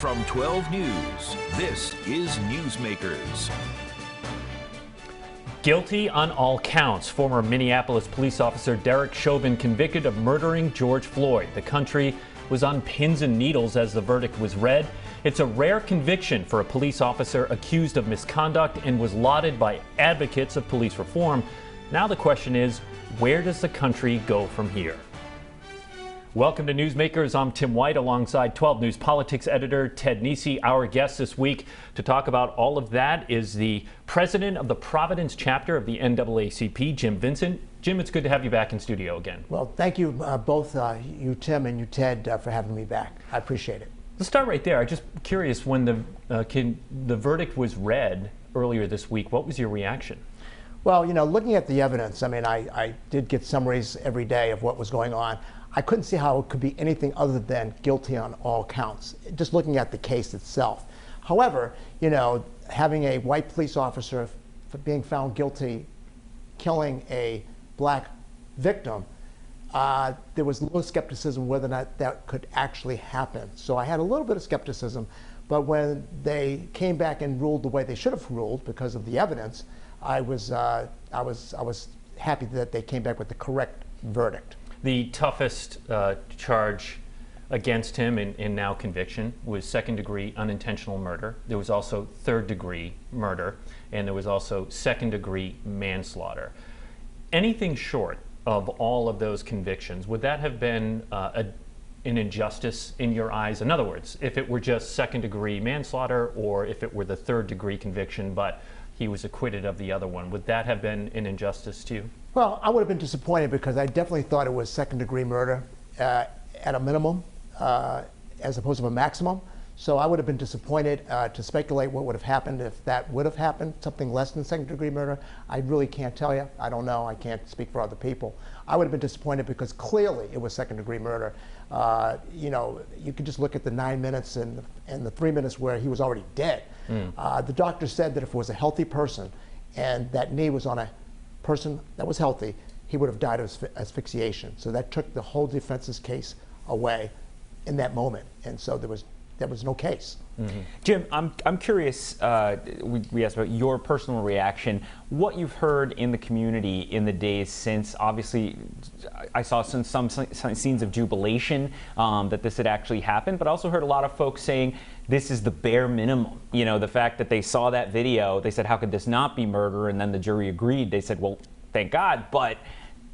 From 12 News, this is Newsmakers. Guilty on all counts. Former Minneapolis police officer Derek Chauvin convicted of murdering George Floyd. The country was on pins and needles as the verdict was read. It's a rare conviction for a police officer accused of misconduct and was lauded by advocates of police reform. Now the question is, where does the country go from here? Welcome to Newsmakers. I'm Tim White alongside 12 News Politics editor Ted Nesi. Our guest this week to talk about all of that is the president of the Providence chapter of the NAACP, Jim Vincent. Jim, it's good to have you back in studio again. Well, thank you both, you Tim and you Ted, for having me back. I appreciate it. Let's start right there. I'm just curious, when the verdict was read earlier this week, what was your reaction? Well, you know, looking at the evidence, I mean, I did get summaries every day of what was going on. I couldn't see how it could be anything other than guilty on all counts, just looking at the case itself. However, you know, having a white police officer for being found guilty, killing a black victim, there was a little skepticism whether or not that could actually happen. So I had a little bit of skepticism, but when they came back and ruled the way they should have ruled because of the evidence, I was happy that they came back with the correct verdict. The toughest charge against him in now conviction was second-degree unintentional murder. There was also third-degree murder, and there was also second-degree manslaughter. Anything short of all of those convictions, would that have been an injustice in your eyes? In other words, if it were just second-degree manslaughter, or if it were the third-degree conviction, but he was acquitted of the other one, would that have been an injustice to you? Well, I would have been disappointed because I definitely thought it was second-degree murder at a minimum as opposed to a maximum. So I would have been disappointed to speculate what would have happened if that would have happened, something less than second-degree murder. I really can't tell you. I don't know. I can't speak for other people. I would have been disappointed because clearly it was second-degree murder. You know, you could just look at the 9 minutes and the 3 minutes where he was already dead. The doctor said that if it was a healthy person and that knee was on a person that was healthy, he would have died of asphyxiation. So that took the whole defense's case away in that moment. And so there was no case. Mm-hmm. Jim, I'm curious, we asked about your personal reaction, what you've heard in the community in the days since. Obviously, I saw some scenes of jubilation that this had actually happened, but I also heard a lot of folks saying this is the bare minimum. You know, the fact that they saw that video, they said, how could this not be murder? And then the jury agreed. They said, well, thank God, but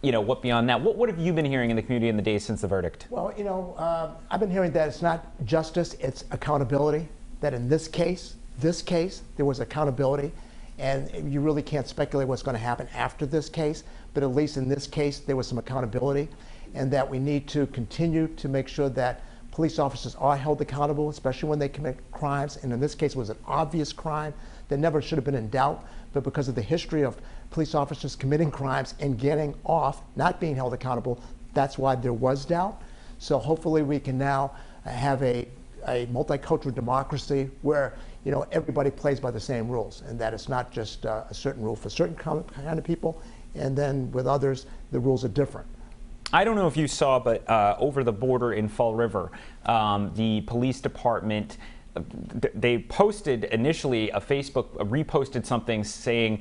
you know, what beyond that? What have you been hearing in the community in the days since the verdict? Well, you know, I've been hearing that it's not justice, it's accountability. That in this case, there was accountability, and you really can't speculate what's going to happen after this case, but at least in this case, there was some accountability, and that we need to continue to make sure that police officers are held accountable, especially when they commit crimes, and in this case, it was an obvious crime that never should have been in doubt, but because of the history of police officers committing crimes and getting off, not being held accountable, that's why there was doubt. So hopefully we can now have a multicultural democracy where, you know, everybody plays by the same rules, and that it's not just a certain rule for certain kind of people, and then with others, the rules are different. I don't know if you saw, but over the border in Fall River, the police department, they posted initially reposted something saying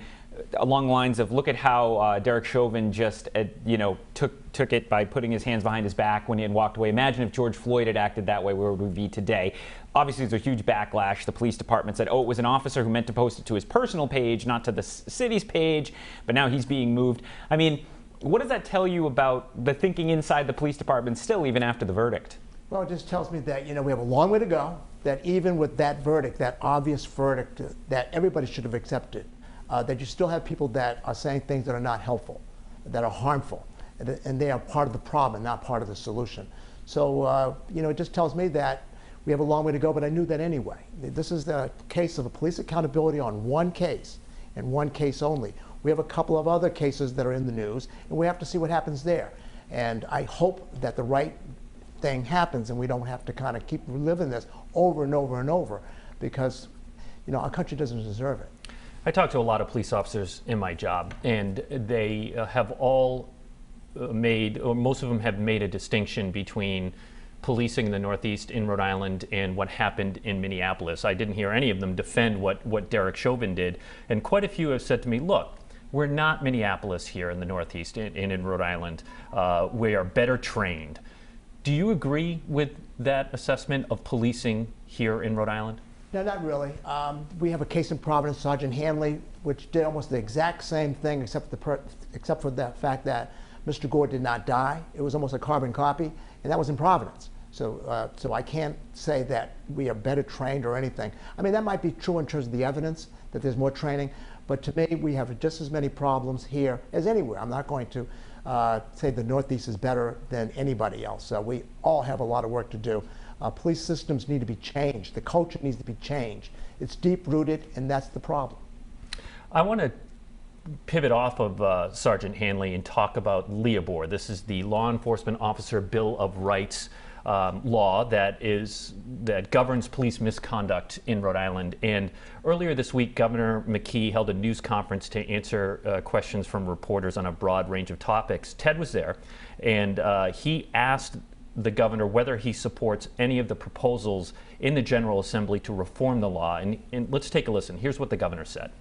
along the lines of, look at how Derek Chauvin just, you know, took it by putting his hands behind his back when he had walked away. Imagine if George Floyd had acted that way, where would we be today? Obviously, there's a huge backlash. The police department said, oh, it was an officer who meant to post it to his personal page, not to the city's page, but now he's being moved. I mean, what does that tell you about the thinking inside the police department still, even after the verdict? Well, it just tells me that, you know, we have a long way to go, that even with that verdict, that obvious verdict that everybody should have accepted, that you still have people that are saying things that are not helpful, that are harmful, and they are part of the problem, not part of the solution. So, you know, it just tells me that we have a long way to go, but I knew that anyway. This is the case of a police accountability on one case, and one case only. We have a couple of other cases that are in the news, and we have to see what happens there. And I hope that the right thing happens, and we don't have to kind of keep reliving this over and over and over, because, you know, our country doesn't deserve it. I talk to a lot of police officers in my job, and they have all made, or most of them have made a distinction between policing in the Northeast in Rhode Island and what happened in Minneapolis. I didn't hear any of them defend what Derek Chauvin did. And quite a few have said to me, look, we're not Minneapolis here in the Northeast and in Rhode Island. We are better trained. Do you agree with that assessment of policing here in Rhode Island? No, not really. We have a case in Providence, Sergeant Hanley, which did almost the exact same thing except for the fact that Mr. Gore did not die. It was almost a carbon copy, and that was in Providence. So I can't say that we are better trained or anything. I mean, that might be true in terms of the evidence, that there's more training, but to me, we have just as many problems here as anywhere. I'm not going to say the Northeast is better than anybody else. We all have a lot of work to do. Police systems need to be changed. The culture needs to be changed. It's deep-rooted, and that's the problem. I want to pivot off of Sergeant Hanley and talk about LEOBOR. This is the Law Enforcement Officer Bill of Rights law that governs police misconduct in Rhode Island. And earlier this week, Governor Mckee held a news conference to answer questions from reporters on a broad range of topics. Ted was there, and he asked the governor whether he supports any of the proposals in the General Assembly to reform the law. And let's take a listen. Here's what the governor said.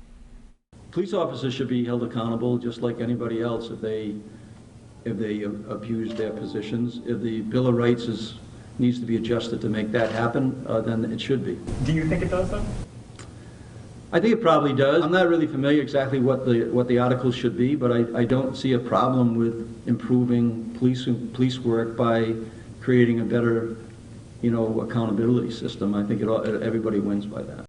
Police officers should be held accountable just like anybody else if they abuse their positions. If the Bill of Rights needs to be adjusted to make that happen, then it should be. Do you think it does, though? I think it probably does. I'm not really familiar exactly what the articles should be, but I don't see a problem with improving police work by creating a better, accountability system. I think everybody wins by that.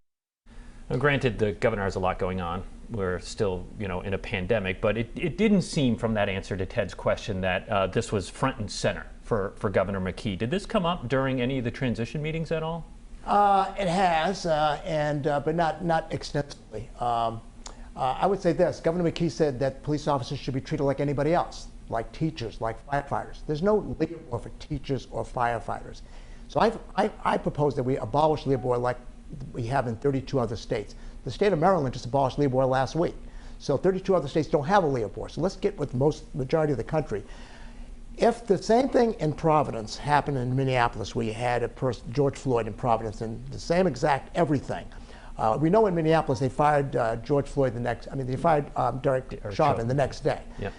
Now, granted, the governor has a lot going on. We're still, in a pandemic, but it didn't seem from that answer to Ted's question that this was front and center for Governor Mckee. Did this come up during any of the transition meetings at all? It has, but not extensively. I would say this: Governor Mckee said that police officers should be treated like anybody else, like teachers, like firefighters. There's no LEOBOR for teachers or firefighters. So I propose that we abolish LEOBOR like we have in 32 other states. The state of Maryland just abolished LEOBOR last week. So 32 other states don't have a LEOBOR. So let's get with the majority of the country. If the same thing in Providence happened in Minneapolis, where you had George Floyd in Providence, and the same exact everything. We know in Minneapolis they fired George Floyd they fired Derek Chauvin the next day. Yeah.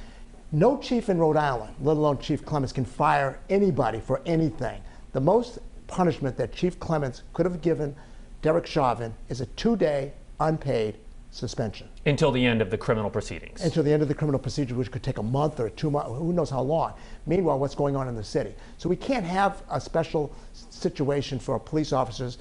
No chief in Rhode Island, let alone Chief Clements, can fire anybody for anything. The most punishment that Chief Clements could have given Derek Chauvin is a 2-day unpaid suspension. Until the end of the criminal proceedings. Until the end of the criminal procedure, which could take a month or 2 months, who knows how long. Meanwhile, what's going on in the city? So we can't have a special situation for police officers,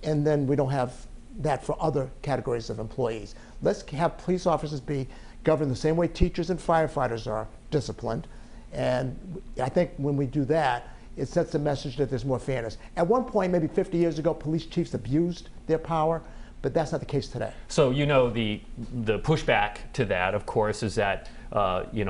and then we don't have that for other categories of employees. Let's have police officers be governed the same way teachers and firefighters are disciplined. And I think when we do that, it sets a message that there's more fairness. At one point, maybe 50 years ago, police chiefs abused their power, but that's not the case today. So the pushback to that, of course, is that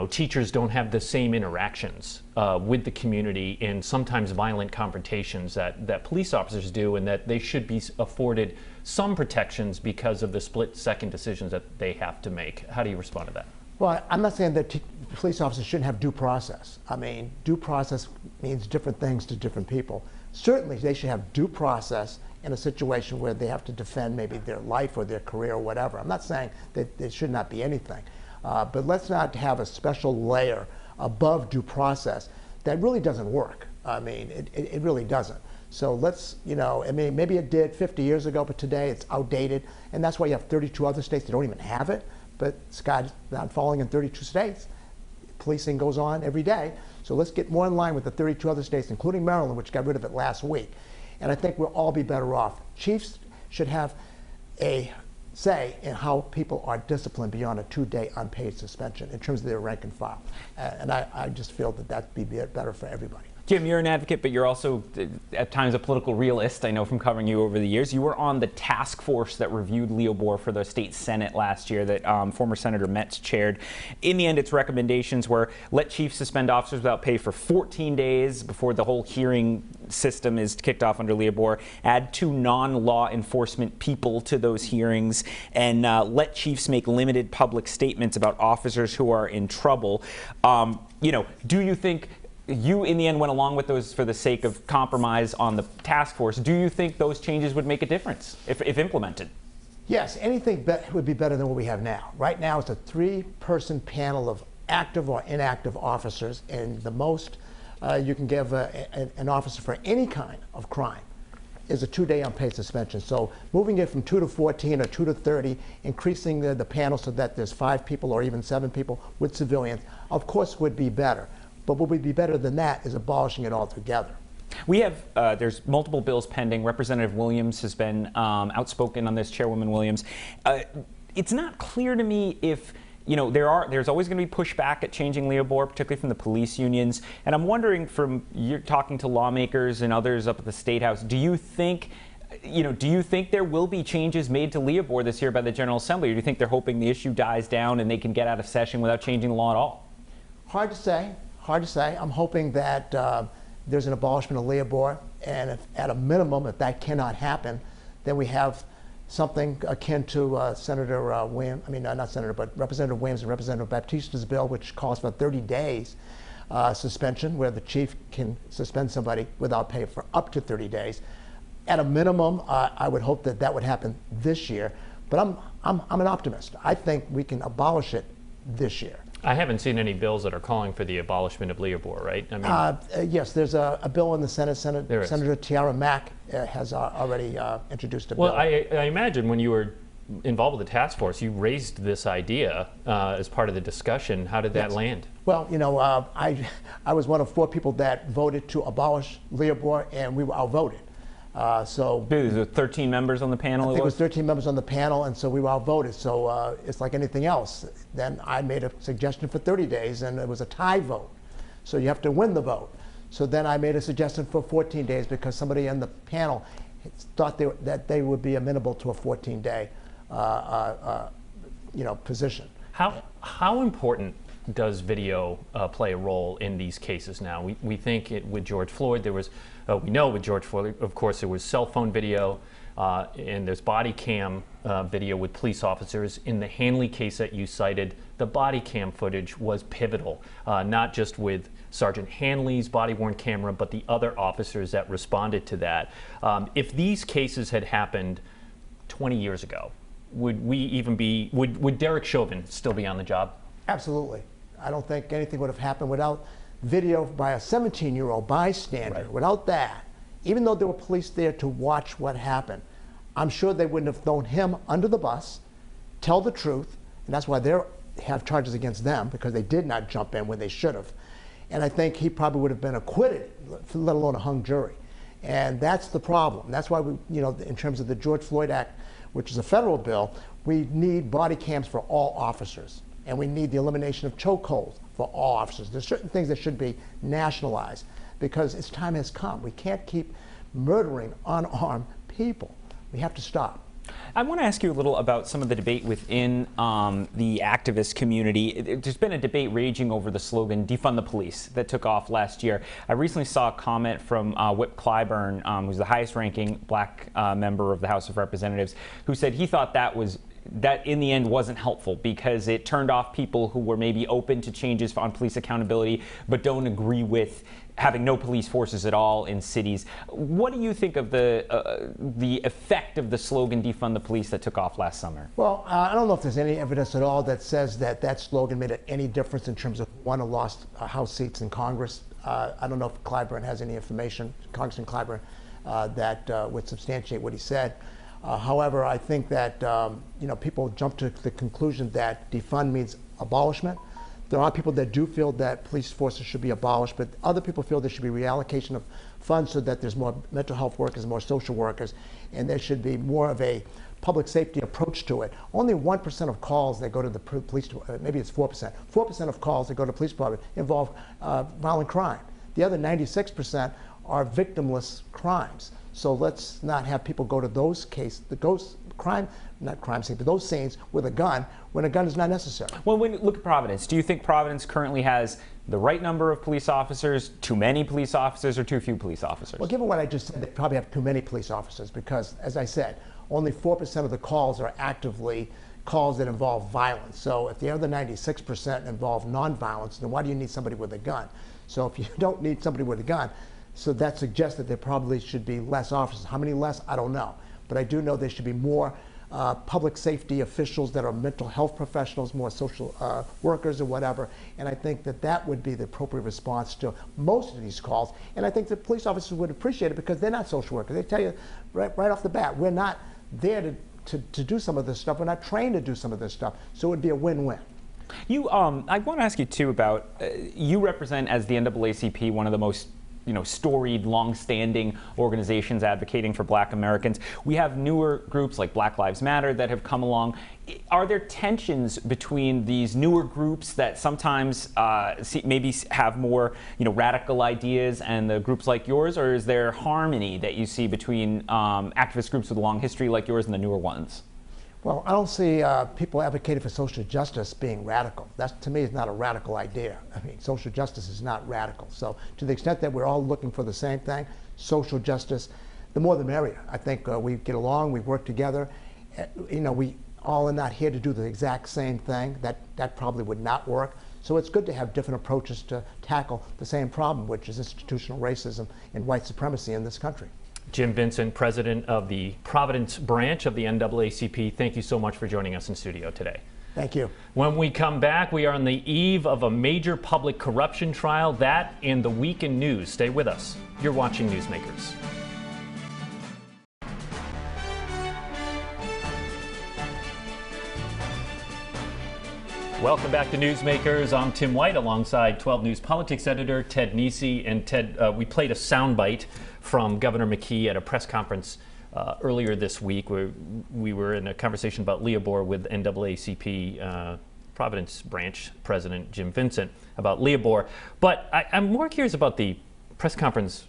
teachers don't have the same interactions with the community and sometimes violent confrontations that police officers do, and that they should be afforded some protections because of the split-second decisions that they have to make. How do you respond to that? Well, I'm not saying that police officers shouldn't have due process. I mean, due process means different things to different people. Certainly, they should have due process in a situation where they have to defend maybe their life or their career or whatever. I'm not saying that there should not be anything. But let's not have a special layer above due process. That really doesn't work. I mean, it really doesn't. So let's, maybe it did 50 years ago, but today it's outdated. And that's why you have 32 other states that don't even have it. But Sky's not falling in 32 states. Policing goes on every day. So let's get more in line with the 32 other states, including Maryland, which got rid of it last week. And I think we'll all be better off. Chiefs should have a say in how people are disciplined beyond a 2-day unpaid suspension in terms of their rank and file. And I just feel that that'd be better for everybody. Jim, you're an advocate, but you're also at times a political realist. I know from covering you over the years. You were on the task force that reviewed LEOBOR for the state Senate last year that former Senator Metz chaired. In the end, its recommendations were let chiefs suspend officers without pay for 14 days before the whole hearing system is kicked off under LEOBOR, add 2 non-law enforcement people to those hearings, and let chiefs make limited public statements about officers who are in trouble. Do you think you, in the end, went along with those for the sake of compromise on the task force. Do you think those changes would make a difference if implemented? Yes, anything would be better than what we have now. Right now, it's a 3-person panel of active or inactive officers, and the most you can give an officer for any kind of crime is a 2-day unpaid suspension. So moving it from 2 to 14 or 2 to 30, increasing the panel so that there's 5 people or even 7 people with civilians, of course would be better. But what would be better than that is abolishing it altogether. We have, there's multiple bills pending. Representative Williams has been outspoken on this, Chairwoman Williams. It's not clear to me if, there's always going to be pushback at changing Leobor, particularly from the police unions. And I'm wondering, from you're talking to lawmakers and others up at the State House, do you think there will be changes made to Leobor this year by the General Assembly, or do you think they're hoping the issue dies down and they can get out of session without changing the law at all? Hard to say. Hard to say. I'm hoping that there's an abolishment of Leobor, and if, at a minimum, if that cannot happen, then we have something akin to Senator Williams, not Senator, but Representative Williams and Representative Baptista's bill, which calls for 30 days suspension, where the chief can suspend somebody without pay for up to 30 days. At a minimum, I would hope that that would happen this year, but I'm an optimist. I think we can abolish it this year. I haven't seen any bills that are calling for the abolishment of Leobor, right? Yes, there's a bill in the Senate. Senator Tiara Mack has already introduced a bill. Well, I imagine when you were involved with the task force, you raised this idea as part of the discussion. How did that land? Well, I was one of 4 people that voted to abolish Leobor, and we were outvoted. There were 13 members on the panel? I think it was 13 members on the panel, and so we were outvoted. So it's like anything else. Then I made a suggestion for 30 days, and it was a tie vote. So you have to win the vote. So then I made a suggestion for 14 days because somebody in the panel thought that they would be amenable to a 14-day position. How important does video play a role in these cases now? We think with George Floyd, there was, we know with George Floyd, of course, there was cell phone video and there's body cam video with police officers. In the Hanley case that you cited, the body cam footage was pivotal, not just with Sergeant Hanley's body-worn camera, but the other officers that responded to that. If these cases had happened 20 years ago, would Derek Chauvin still be on the job? Absolutely. I don't think anything would have happened without video by a 17-year-old bystander. Right. Without that, even though there were police there to watch what happened, I'm sure they wouldn't have thrown him under the bus, tell the truth, and that's why they have charges against them, because they did not jump in when they should have. And I think he probably would have been acquitted, let alone a hung jury. And that's the problem. That's why we, in terms of the George Floyd Act, which is a federal bill, we need body cams for all officers. And we need the elimination of chokeholds for all officers. There's certain things that should be nationalized because its time has come. We can't keep murdering unarmed people. We have to stop. I want to ask you a little about some of the debate within the activist community. There's been a debate raging over the slogan, defund the police, that took off last year. I recently saw a comment from Whip Clyburn, who's the highest ranking black member of the House of Representatives, who said he thought that in the end wasn't helpful because it turned off people who were maybe open to changes on police accountability but don't agree with having no police forces at all in cities. What do you think of the effect of the slogan defund the police that took off last summer? Well, I don't know if there's any evidence at all that says that slogan made any difference in terms of won or lost House seats in Congress. I don't know if Clyburn has any information, Congressman Clyburn, that would substantiate what he said. However, I think that people jump to the conclusion that defund means abolishment. There are people that do feel that police forces should be abolished, but other people feel there should be reallocation of funds so that there's more mental health workers, more social workers, and there should be more of a public safety approach to it. Only 1% of calls that go to the police, maybe it's 4%. 4% of calls that go to the police department involve violent crime. The other 96% are victimless crimes. So let's not have people go to those cases, those scenes with a gun when a gun is not necessary. Well, when you look at Providence, do you think Providence currently has the right number of police officers, too many police officers, or too few police officers? Well, given what I just said, they probably have too many police officers because, as I said, only 4% of the calls are actively calls that involve violence. So if the other 96% involve nonviolence, then why do you need somebody with a gun? So if you don't need somebody with a gun, so that suggests that there probably should be less officers. How many less? I don't know. But I do know there should be more public safety officials that are mental health professionals, more social workers or whatever. And I think that that would be the appropriate response to most of these calls. And I think the police officers would appreciate it because they're not social workers. They tell you right off the bat, we're not there to do some of this stuff. We're not trained to do some of this stuff. So it would be a win-win. I want to ask you too about, you represent as the NAACP one of the most storied, long-standing organizations advocating for Black Americans. We have newer groups like Black Lives Matter that have come along. Are there tensions between these newer groups that sometimes maybe have more, radical ideas and the groups like yours, or is there harmony that you see between activist groups with a long history like yours and the newer ones? Well, I don't see people advocating for social justice being radical. That, to me, is not a radical idea. I mean, social justice is not radical. So to the extent that we're all looking for the same thing, social justice, the more the merrier. I think we get along, we work together. We all are not here to do the exact same thing. That probably would not work. So it's good to have different approaches to tackle the same problem, which is institutional racism and white supremacy in this country. Jim Vincent, president of the Providence branch of the NAACP, thank you so much for joining us in studio today. Thank you. When we come back, we are on the eve of a major public corruption trial. That and the week in news. Stay with us. You're watching Newsmakers. Welcome back to Newsmakers. I'm Tim White alongside 12 News Politics editor Ted Nesi. And Ted, we played a soundbite from Governor Mckee at a press conference earlier this week where we were in a conversation about Leobor with NAACP Providence branch president Jim Vincent about Leobor. But I'm more curious about the press conference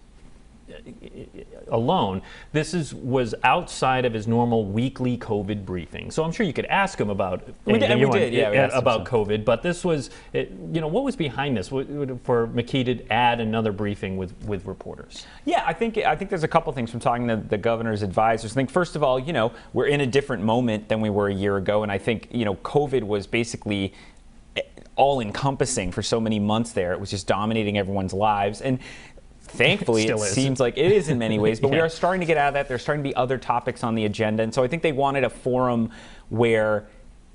alone. This was outside of his normal weekly COVID briefing. So I'm sure you could ask him about about COVID, but this was, what was behind this for Mckee to add another briefing with reporters? Yeah, I think there's a couple things from talking to the governor's advisors. I think first of all, we're in a different moment than we were a year ago, and I think COVID was basically all-encompassing for so many months there. It was just dominating everyone's lives, and thankfully, it seems like it is in many ways, but we are starting to get out of that. There's starting to be other topics on the agenda. And so I think they wanted a forum where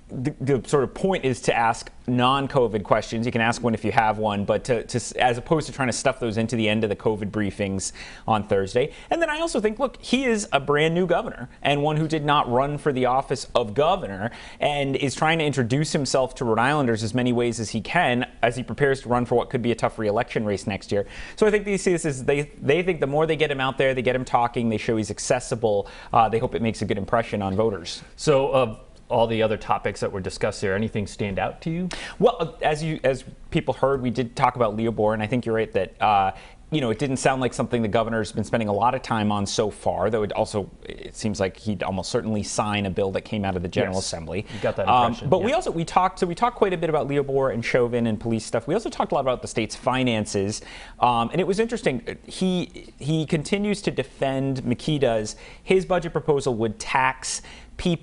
the sort of point is to ask non-COVID questions. You can ask one if you have one, but as opposed to trying to stuff those into the end of the COVID briefings on Thursday. And then I also think, look, he is a brand new governor and one who did not run for the office of governor and is trying to introduce himself to Rhode Islanders as many ways as he can as he prepares to run for what could be a tough re-election race next year. So I think they see this as they think the more they get him out there, they get him talking, they show he's accessible, they hope it makes a good impression on voters. So all the other topics that were discussed there, anything stand out to you? Well, as people heard, we did talk about Leobor, and I think you're right that it didn't sound like something the governor's been spending a lot of time on so far, though it seems like he'd almost certainly sign a bill that came out of the General Assembly. You got that impression. But we talked quite a bit about Leobor and Chauvin and police stuff. We also talked a lot about the state's finances, and it was interesting. He continues to defend, Mckee does, his budget proposal would tax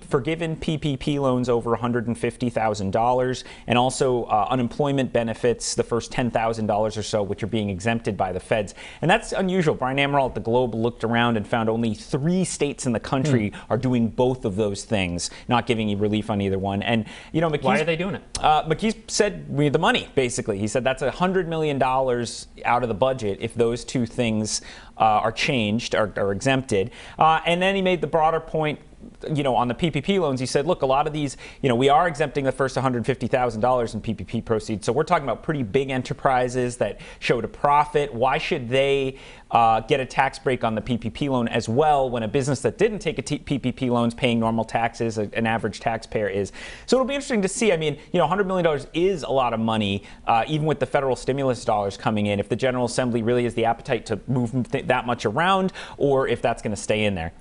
forgiven PPP loans over $150,000 and also unemployment benefits, the first $10,000 or so, which are being exempted by the feds. And that's unusual. Brian Amaral at the Globe looked around and found only 3 states in the country are doing both of those things, not giving you relief on either one. And, why are they doing it? Mckee said we need the money, basically. He said that's $100 million out of the budget if those 2 things are changed, are exempted. And then he made the broader point, on the PPP loans. He said, look, a lot of these, we are exempting the first $150,000 in PPP proceeds. So we're talking about pretty big enterprises that showed a profit. Why should they get a tax break on the PPP loan as well when a business that didn't take a PPP loan is paying normal taxes, an average taxpayer is? So it'll be interesting to see. I mean, $100 million is a lot of money, even with the federal stimulus dollars coming in, if the General Assembly really has the appetite to move that much around or if that's going to stay in there.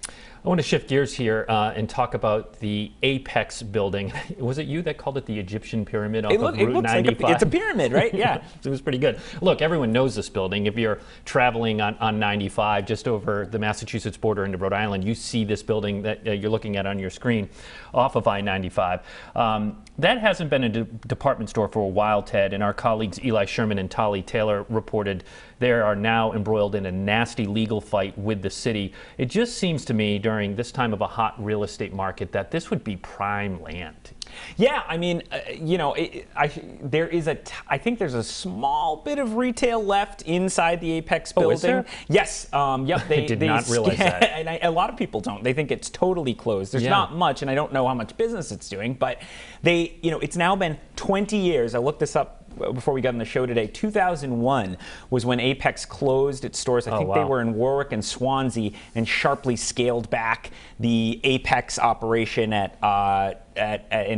I want to shift gears here and talk about the Apex building. Was it you that called it the Egyptian pyramid off of Route 95? Like it's a pyramid, right? Yeah. It was pretty good. Look, everyone knows this building. If you're traveling on 95 just over the Massachusetts border into Rhode Island, you see this building that you're looking at on your screen off of I-95. That hasn't been a department store for a while, Ted, and our colleagues Eli Sherman and Tali Taylor reported they are now embroiled in a nasty legal fight with the city. It just seems to me during this time of a hot real estate market that this would be prime land. Yeah, I mean, I think there's a small bit of retail left inside the Apex building. Oh, is there? Yes. Yep. I did not realize that. And a lot of people don't. They think it's totally closed. There's not much, and I don't know how much business it's doing, but it's now been 20 years. I looked this up before we got on the show today. 2001 was when Apex closed its stores. I think they were in Warwick and Swansea, and sharply scaled back the Apex operation in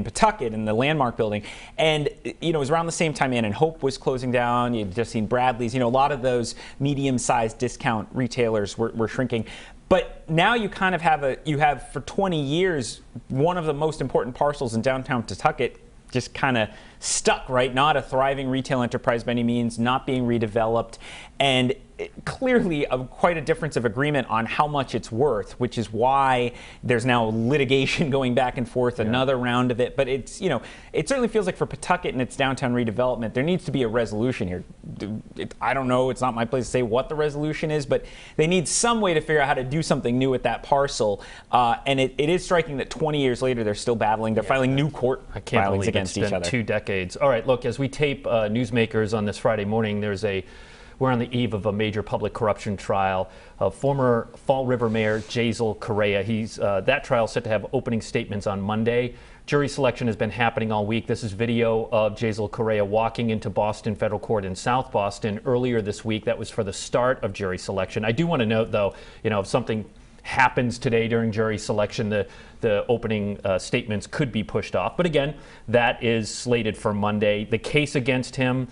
Pawtucket in the Landmark building. And it was around the same time Ann and Hope was closing down. You'd just seen Bradley's. A lot of those medium-sized discount retailers were shrinking. But now you kind of have for 20 years one of the most important parcels in downtown Pawtucket just kind of stuck, right? Not a thriving retail enterprise by any means, not being redeveloped, and clearly quite a difference of agreement on how much it's worth, which is why there's now litigation going back and forth, another round of it. But it certainly feels like for Pawtucket and its downtown redevelopment, there needs to be a resolution here. I don't know, it's not my place to say what the resolution is, but they need some way to figure out how to do something new with that parcel. And it is striking that 20 years later, they're still battling. They're filing new court filings against each other. 2 decades. All right, look, as we tape Newsmakers on this Friday morning, we're on the eve of a major public corruption trial of former Fall River Mayor Jasiel Correia. That trial is set to have opening statements on Monday. Jury selection has been happening all week. This is video of Jasiel Correia walking into Boston Federal Court in South Boston earlier this week. That was for the start of jury selection. I do want to note, though, if something happens today during jury selection, the opening statements could be pushed off. But again, that is slated for Monday. The case against him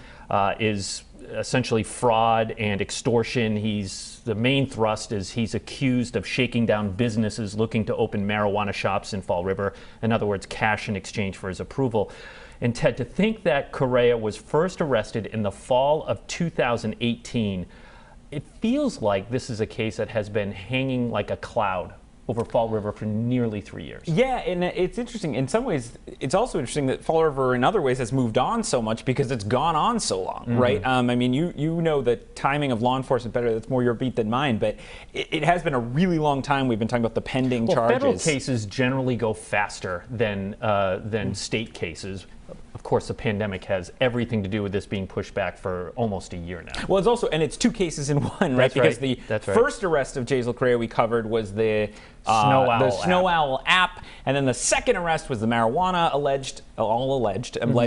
is essentially fraud and extortion. The main thrust is he's accused of shaking down businesses looking to open marijuana shops in Fall River. In other words, cash in exchange for his approval. And Ted, to think that Correia was first arrested in the fall of 2018, it feels like this is a case that has been hanging like a cloud over Fall River for nearly 3 years. Yeah, and it's interesting. In some ways, it's also interesting that Fall River in other ways has moved on so much because it's gone on so long, right? I mean, you know the timing of law enforcement better. That's more your beat than mine, but it has been a really long time we've been talking about the pending charges. Federal cases generally go faster than state cases. Of course, the pandemic has everything to do with this being pushed back for almost a year now. Well, it's 2 cases in one, right? Because the first arrest of Jasiel Correia we covered was the Snow Owl app, and then the second arrest was the marijuana alleged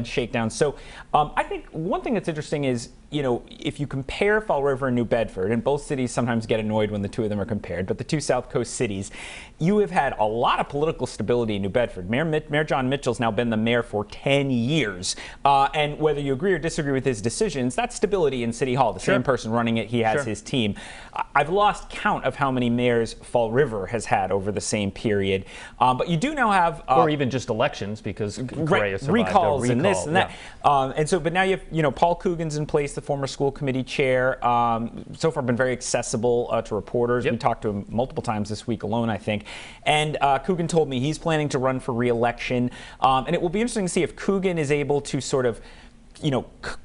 shakedown. So I think one thing that's interesting is, if you compare Fall River and New Bedford, and both cities sometimes get annoyed when the two of them are compared, but the 2 South Coast cities, you have had a lot of political stability in New Bedford. Mayor John Mitchell's now been the mayor for 10 years. And whether you agree or disagree with his decisions, that's stability in City Hall. The same person running it, he has his team. I've lost count of how many mayors Fall River has had over the same period. But you do now have... or even just elections, because Correia survived recalls and this and that. But now you have, Paul Coogan's in place, the former school committee chair. So far been very accessible to reporters. We talked to him multiple times this week alone, I think. And Coogan told me he's planning to run for re-election. And it will be interesting to see if Coogan is able to sort of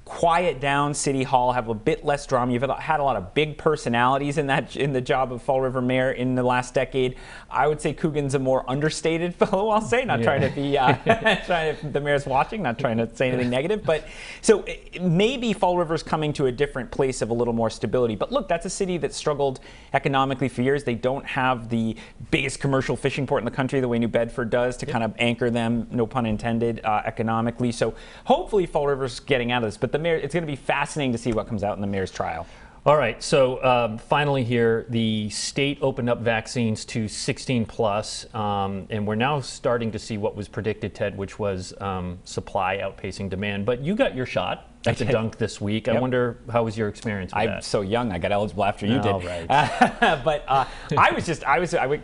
quiet down City Hall, have a bit less drama. You've had a lot of big personalities in the job of Fall River mayor in the last decade. I would say Coogan's a more understated fellow, I'll say, not trying to be, the mayor's watching, not trying to say anything negative. But so maybe Fall River's coming to a different place of a little more stability. But look, that's a city that struggled economically for years. They don't have the biggest commercial fishing port in the country the way New Bedford does to kind of anchor them, no pun intended, economically. So hopefully Fall River's getting out of this. But the mayor, it's going to be fascinating to see what comes out in the mayor's trial. All right, so finally here, the state opened up vaccines to 16 plus, and we're now starting to see what was predicted, Ted, which was supply outpacing demand. But you got your shot at the dunk this week. I wonder, how was your experience with that? I'm so young. I got eligible after you did. Right. But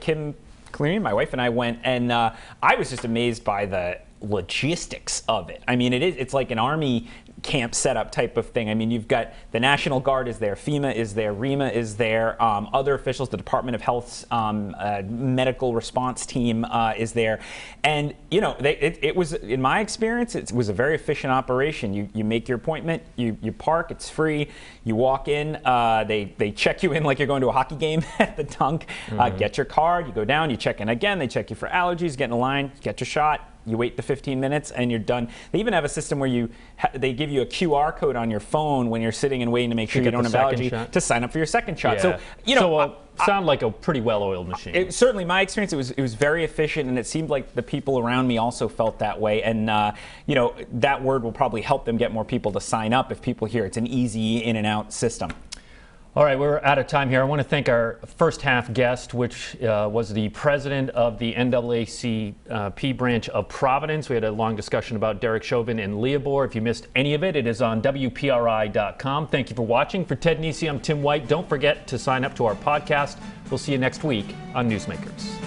Kim clearing. My wife and I went, and I was just amazed by the logistics of it. I mean, it's like an army camp setup type of thing. I mean, you've got the National Guard is there, FEMA is there, REMA is there, other officials, the Department of Health's medical response team is there. And, you know, it was, in my experience, it was a very efficient operation. You make your appointment, you park, it's free, you walk in, they check you in like you're going to a hockey game at the dunk, get your card, you go down, you check in again, they check you for allergies, get in a line, get your shot. You wait the 15 minutes and you're done. They even have a system where they give you a QR code on your phone when you're sitting and waiting to make sure you don't have allergy to sign up for your second shot. Yeah. So, you know, sound like a pretty well-oiled machine. Certainly, my experience, it was very efficient, and it seemed like the people around me also felt that way. And you know, that word will probably help them get more people to sign up if people hear it's an easy in and out system. All right, we're out of time here. I want to thank our first half guest, which was the president of the NAACP branch of Providence. We had a long discussion about Derek Chauvin and Leobor. If you missed any of it, it is on WPRI.com. Thank you for watching. For Ted Nesi, I'm Tim White. Don't forget to sign up to our podcast. We'll see you next week on Newsmakers.